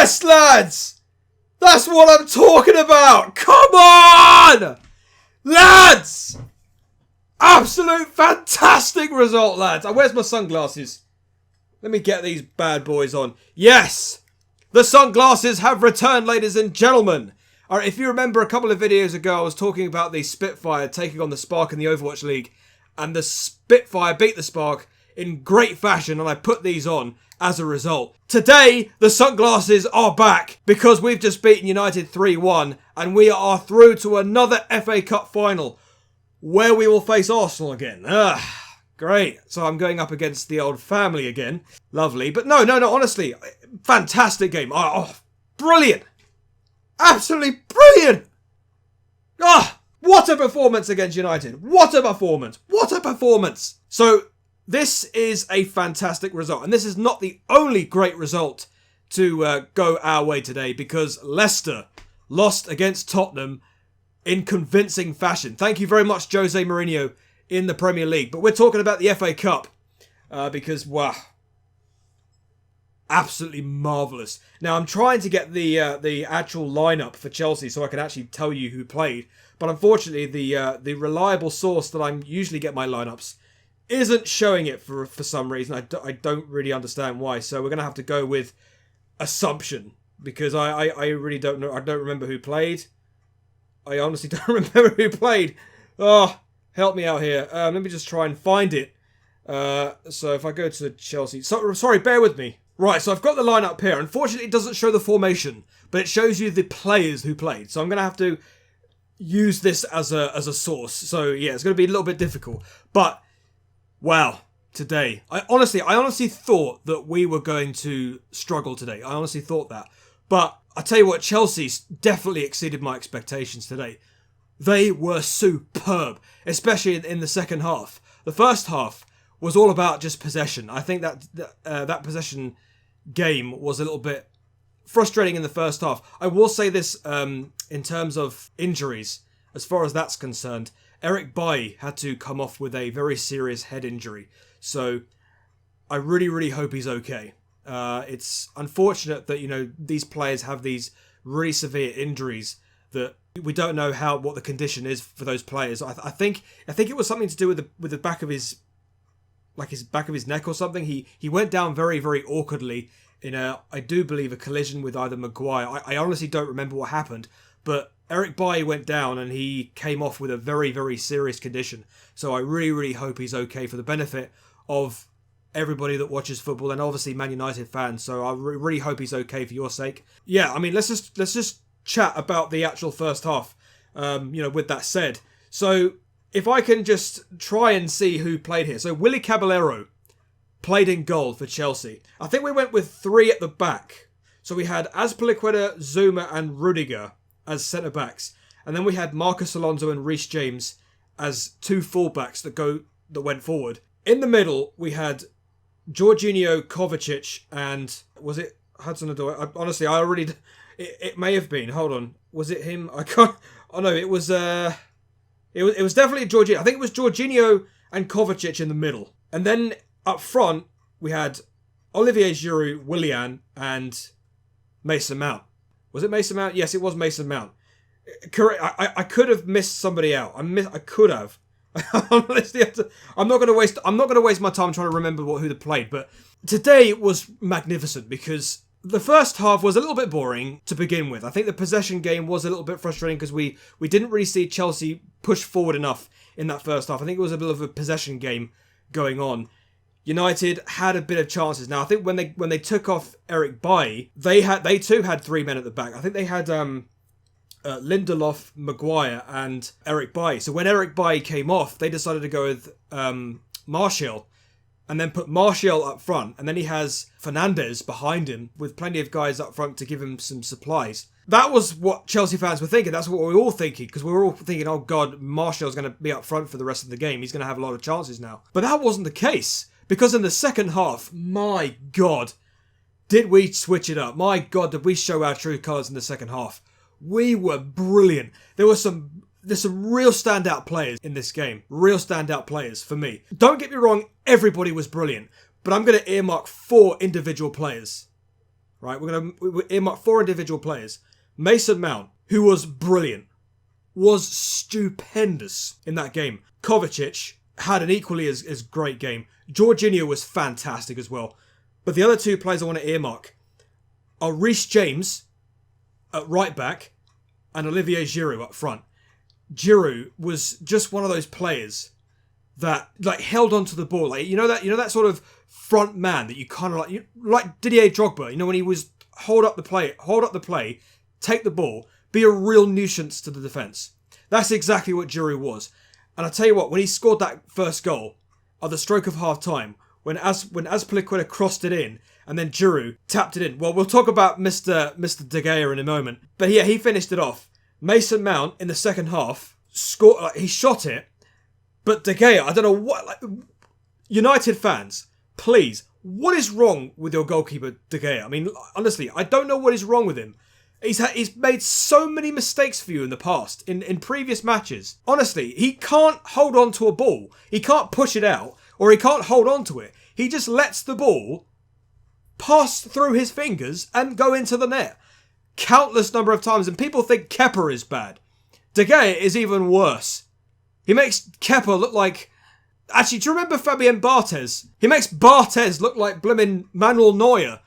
Yes, lads! That's what I'm talking about! Come on! Lads! Absolute fantastic result, lads. Where's my sunglasses? Let me get these bad boys on. Yes! The sunglasses have returned, ladies and gentlemen. Alright, if you remember a couple of videos ago, I was talking about the Spitfire taking on the Spark in the Overwatch League. And the Spitfire beat the Spark in great fashion, and I put these on as a result. Today, the sunglasses are back because we've just beaten United 3-1 and we are through to another FA Cup final where we will face Arsenal again. Great. So I'm going up against the old family again. Lovely. But no, honestly, fantastic game. Brilliant. Absolutely brilliant. What a performance against United. What a performance. What a performance. So this is a fantastic result. And this is not the only great result to go our way today because Leicester lost against Tottenham in convincing fashion. Thank you very much, Jose Mourinho, in the Premier League. But we're talking about the FA Cup because, wow, absolutely marvellous. Now, I'm trying to get the actual lineup for Chelsea so I can actually tell you who played. But unfortunately, the reliable source that I usually get my lineups isn't showing it for some reason. I don't really understand why. So we're going to have to go with assumption because I really don't know. I don't remember who played. I honestly don't remember who played. Oh, help me out here. Let me just try and find it. So if I go to Chelsea... Sorry, bear with me. Right, so I've got the lineup here. Unfortunately, it doesn't show the formation, but it shows you the players who played. So I'm going to have to use this as a source. So yeah, it's going to be a little bit difficult. But, wow, today. I honestly thought that we were going to struggle today. I honestly thought that. But I tell you what, Chelsea definitely exceeded my expectations today. They were superb, especially in the second half. The first half was all about just possession. I think that possession game was a little bit frustrating in the first half. I will say this in terms of injuries, as far as that's concerned. Eric Bailly had to come off with a very serious head injury. So I really, really hope he's okay. It's unfortunate that, these players have these really severe injuries that we don't know what the condition is for those players. I think it was something to do with the back of his back of his neck or something. He went down very, very awkwardly in I do believe a collision with either Maguire. I honestly don't remember what happened, but Eric Bailly went down and he came off with a very, very serious condition. So I really, really hope he's okay for the benefit of everybody that watches football and obviously Man United fans. So I really hope he's okay for your sake. Yeah, I mean, let's just chat about the actual first half. With that said, so if I can just try and see who played here. So Willy Caballero played in goal for Chelsea. I think we went with three at the back. So we had Azpilicueta, Zuma and Rudiger as centre-backs. And then we had Marcus Alonso and Reece James as two full-backs that went forward. In the middle, we had Jorginho, Kovacic, and was it Hudson-Odoi? Honestly, I already... It may have been. Hold on. Was it him? I can't... Oh, no, it was... It was definitely Jorginho. I think it was Jorginho and Kovacic in the middle. And then up front, we had Olivier Giroud, Willian, and Mason Mount. Was it Mason Mount? Yes, it was Mason Mount. Correct. I could have missed somebody out. I could have. Honestly, I'm not going to waste my time trying to remember who played. But today was magnificent because the first half was a little bit boring to begin with. I think the possession game was a little bit frustrating because we didn't really see Chelsea push forward enough in that first half. I think it was a bit of a possession game going on. United had a bit of chances. Now I think when they took off Eric Bailly, they too had three men at the back. I think they had Lindelof, Maguire, and Eric Bailly. So when Eric Bailly came off, they decided to go with Martial. And then put Martial up front. And then he has Fernandes behind him with plenty of guys up front to give him some supplies. That was what Chelsea fans were thinking. That's what we were all thinking. Because we were all thinking, oh God, Martial's going to be up front for the rest of the game. He's going to have a lot of chances now. But that wasn't the case. Because in the second half, my God, did we switch it up. My God, did we show our true colours in the second half. We were brilliant. There's some real standout players in this game. Real standout players for me. Don't get me wrong, everybody was brilliant. But I'm going to earmark 4 individual players. right? We earmark 4 individual players. Mason Mount, who was brilliant, was stupendous in that game. Kovacic had an equally as great game. Jorginho was fantastic as well. But the other 2 players I want to earmark are Reece James at right back and Olivier Giroud up front. Giroud was just one of those players that like held onto the ball, like you know that sort of front man that you kind of like Didier Drogba. You know, when he was hold up the play, take the ball, be a real nuisance to the defence. That's exactly what Giroud was. And I tell you what, when he scored that first goal at the stroke of half time, when Azpilicueta crossed it in and then Giroud tapped it in. Well, we'll talk about Mr. De Gea in a moment, but yeah, he finished it off. Mason Mount in the second half scored. He shot it. But De Gea, I don't know what... Like, United fans, please, what is wrong with your goalkeeper, De Gea? I mean, honestly, I don't know what is wrong with him. He's made so many mistakes for you in the past, in previous matches. Honestly, he can't hold on to a ball. He can't push it out, or he can't hold on to it. He just lets the ball pass through his fingers and go into the net. Countless number of times, and people think Kepa is bad. De Gea is even worse. He makes Kepa look like... Actually, do you remember Fabian Barthez? He makes Barthez look like blimmin' Manuel Neuer.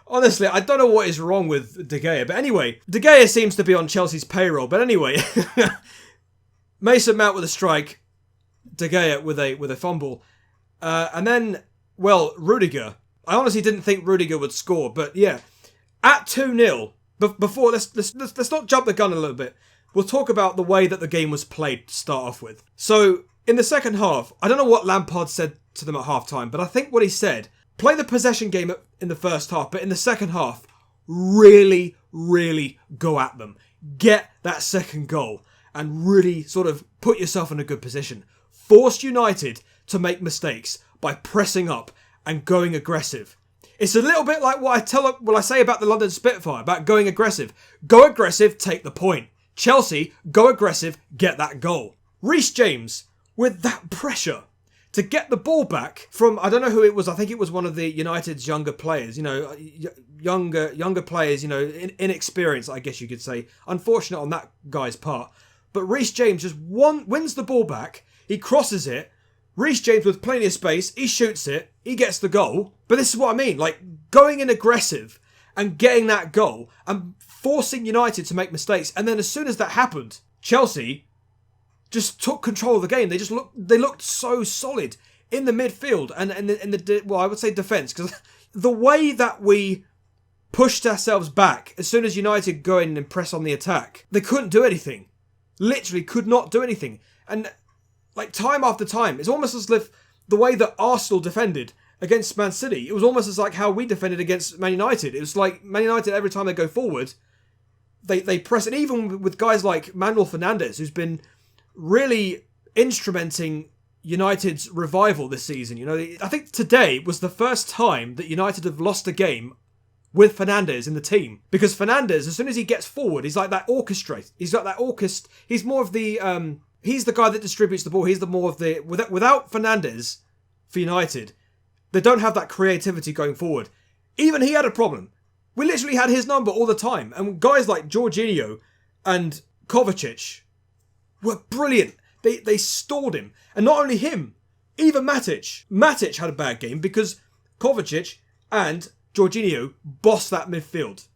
Honestly, I don't know what is wrong with De Gea. But anyway, De Gea seems to be on Chelsea's payroll. But anyway, Mason Mount with a strike. De Gea with a fumble. And then, well, Rudiger. I honestly didn't think Rudiger would score. But yeah, at 2-0, before, let's not jump the gun a little bit. We'll talk about the way that the game was played to start off with. So, in the second half, I don't know what Lampard said to them at half-time, but I think what he said, play the possession game in the first half, but in the second half, really, really go at them. Get that second goal and really sort of put yourself in a good position. Force United to make mistakes by pressing up and going aggressive. It's a little bit like what I say about the London Spitfire, about going aggressive. Go aggressive, take the point. Chelsea, go aggressive, get that goal. Reece James, with that pressure, to get the ball back from, I don't know who it was, I think it was one of the United's younger players, younger players, inexperienced, I guess you could say. Unfortunate on that guy's part. But Reece James just wins the ball back, he crosses it, Reece James with plenty of space, he shoots it, he gets the goal. But this is what I mean, like going in aggressive and getting that goal and forcing United to make mistakes. And then as soon as that happened, Chelsea just took control of the game. They looked so solid in the midfield and in the I would say defence, because the way that we pushed ourselves back as soon as United go in and press on the attack, they couldn't do anything. Literally could not do anything. And like time after time, it's almost as if the way that Arsenal defended against Man City, it was almost as like how we defended against Man United. It was like Man United, every time they go forward, they press. And even with guys like Manuel Fernandes, who's been really instrumenting United's revival this season. I think today was the first time that United have lost a game with Fernandes in the team. Because Fernandes, as soon as he gets forward, he's like that orchestra. He's got that orchestra. He's more of the... he's the guy that distributes the ball. He's the more of the... Without Fernandes for United, they don't have that creativity going forward. Even he had a problem. We literally had his number all the time. And guys like Jorginho and Kovacic were brilliant. They stalled him. And not only him, even Matic. Matic had a bad game because Kovacic and Jorginho bossed that midfield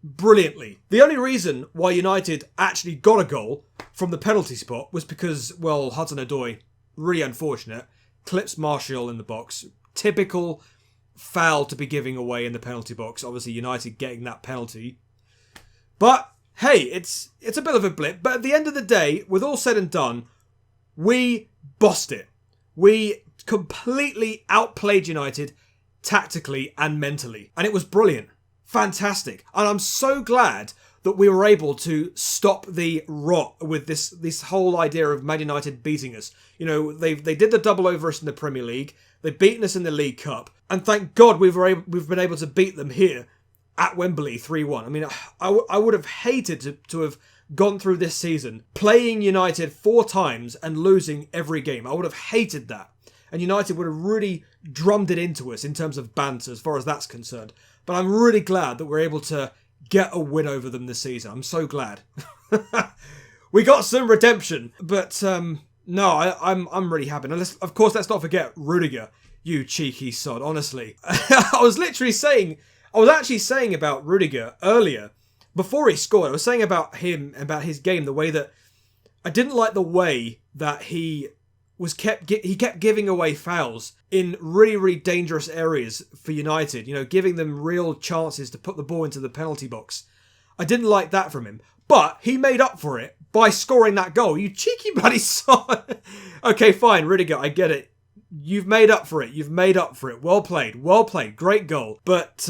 brilliantly. The only reason why United actually got a goal from the penalty spot was because, well, Hudson-Odoi, really unfortunate, clips Martial in the box. Typical foul to be giving away in the penalty box. Obviously, United getting that penalty. But, hey, it's a bit of a blip. But at the end of the day, with all said and done, we bossed it. We completely outplayed United tactically and mentally. And it was brilliant. Fantastic. And I'm so glad that we were able to stop the rot with this whole idea of Man United beating us. They did the double over us in the Premier League. They've beaten us in the League Cup. And thank God we've been able to beat them here at Wembley 3-1. I mean, I would have hated to have gone through this season playing United 4 times and losing every game. I would have hated that. and United would have really drummed it into us in terms of banter as far as that's concerned. But I'm really glad that we're able to get a win over them this season. I'm so glad. We got some redemption, but no, I'm really happy. Now, of course, let's not forget Rudiger, you cheeky sod, honestly. I was actually saying about Rudiger earlier, before he scored. I was saying about him, about his game, the way that I didn't like the way that he kept giving away fouls in really, really dangerous areas for United, you know, giving them real chances to put the ball into the penalty box. I didn't like that from him, but he made up for it by scoring that goal. You cheeky bloody son. Okay, fine, Rudiger, I get it. You've made up for it. You've made up for it. Well played. Well played. Great goal. But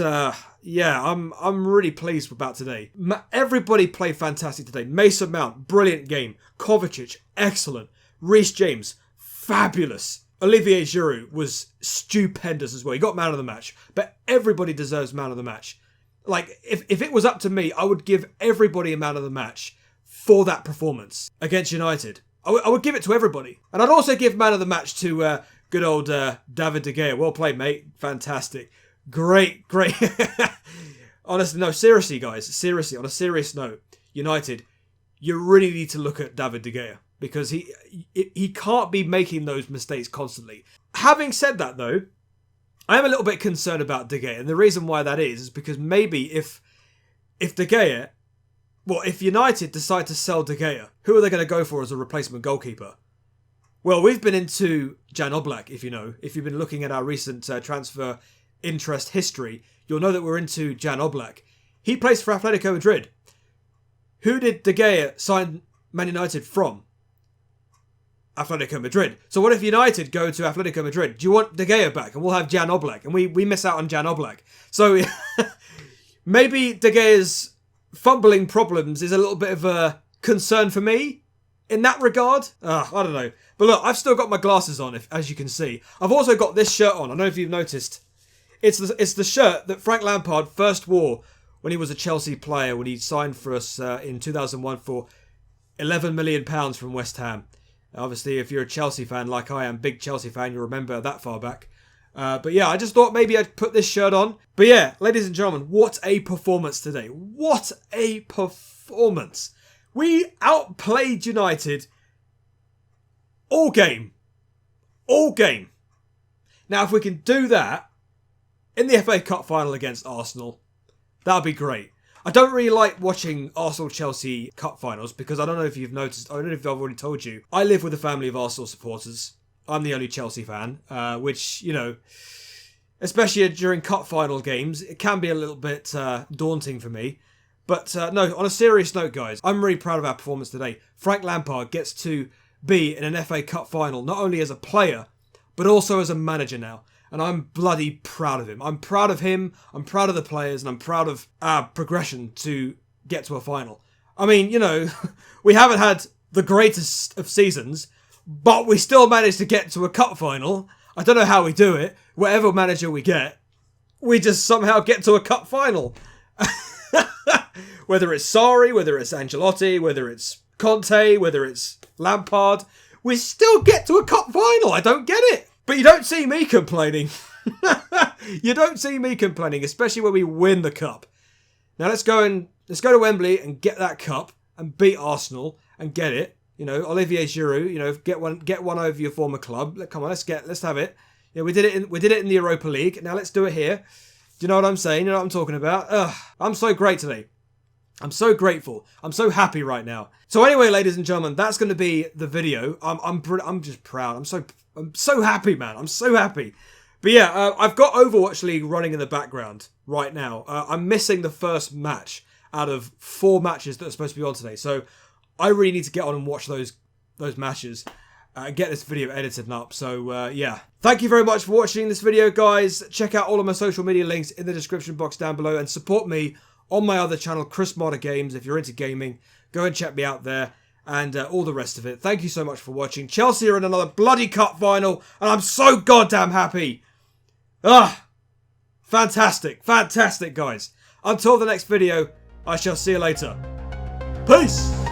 yeah, I'm really pleased about today. Everybody played fantastic today. Mason Mount, brilliant game. Kovacic, excellent. Reece James, fabulous. Olivier Giroud was stupendous as well. He got man of the match. But everybody deserves man of the match. Like, if it was up to me, I would give everybody a man of the match for that performance against United. I would give it to everybody. And I'd also give man of the match to good old David De Gea. Well played, mate. Fantastic. Great. Honestly, no, seriously, guys. Seriously, on a serious note, United, you really need to look at David De Gea. Because he can't be making those mistakes constantly. Having said that, though, I am a little bit concerned about De Gea. And the reason why that is because maybe if De Gea... Well, if United decide to sell De Gea, who are they going to go for as a replacement goalkeeper? Well, we've been into Jan Oblak, if you know. If you've been looking at our recent transfer interest history, you'll know that we're into Jan Oblak. He plays for Atletico Madrid. Who did De Gea sign Man United from? Atletico Madrid. So what if United go to Atletico Madrid? Do you want De Gea back? And we'll have Jan Oblak. And we miss out on Jan Oblak. So maybe De Gea's fumbling problems is a little bit of a concern for me in that regard. I don't know. But look, I've still got my glasses on, as you can see. I've also got this shirt on. I don't know if you've noticed. It's the shirt that Frank Lampard first wore when he was a Chelsea player, when he signed for us in 2001 for £11 million from West Ham. Obviously, if you're a Chelsea fan like I am, big Chelsea fan, you'll remember that far back. But yeah, I just thought maybe I'd put this shirt on. But yeah, ladies and gentlemen, what a performance today. What a performance. We outplayed United all game. All game. Now, if we can do that in the FA Cup final against Arsenal, that would be great. I don't really like watching Arsenal-Chelsea Cup finals because I don't know if you've noticed, I don't know if I've already told you, I live with a family of Arsenal supporters. I'm the only Chelsea fan, which, you know, especially during cup final games, it can be a little bit daunting for me. But no, on a serious note, guys, I'm really proud of our performance today. Frank Lampard gets to be in an FA Cup final, not only as a player, but also as a manager now. And I'm bloody proud of him. I'm proud of him, I'm proud of the players, and I'm proud of our progression to get to a final. I mean, you know, we haven't had the greatest of seasons, but we still managed to get to a cup final. I don't know how we do it. Whatever manager we get, we just somehow get to a cup final. Whether it's Sarri, whether it's Ancelotti, whether it's Conte, whether it's Lampard, we still get to a cup final. I don't get it. But you don't see me complaining. You don't see me complaining, especially when we win the cup. Now let's go to Wembley and get that cup and beat Arsenal and get it. You know, Olivier Giroud, you know, get one over your former club. Come on, let's have it. You know, we did it in the Europa League. Now let's do it here. Do you know what I'm saying? You know what I'm talking about? I'm so great today. I'm so grateful. I'm so happy right now. So anyway, ladies and gentlemen, that's going to be the video. I'm just proud. I'm so happy, man. I'm so happy. But yeah, I've got Overwatch League running in the background right now. I'm missing the first match out of 4 matches that are supposed to be on today. So I really need to get on and watch those matches and get this video edited and up. So yeah. Thank you very much for watching this video, guys. Check out all of my social media links in the description box down below and support me on my other channel, Chris Modder Games. If you're into gaming, go and check me out there and all the rest of it. Thank you so much for watching. Chelsea are in another bloody cup final and I'm so goddamn happy. Fantastic. Fantastic, guys. Until the next video, I shall see you later. Peace.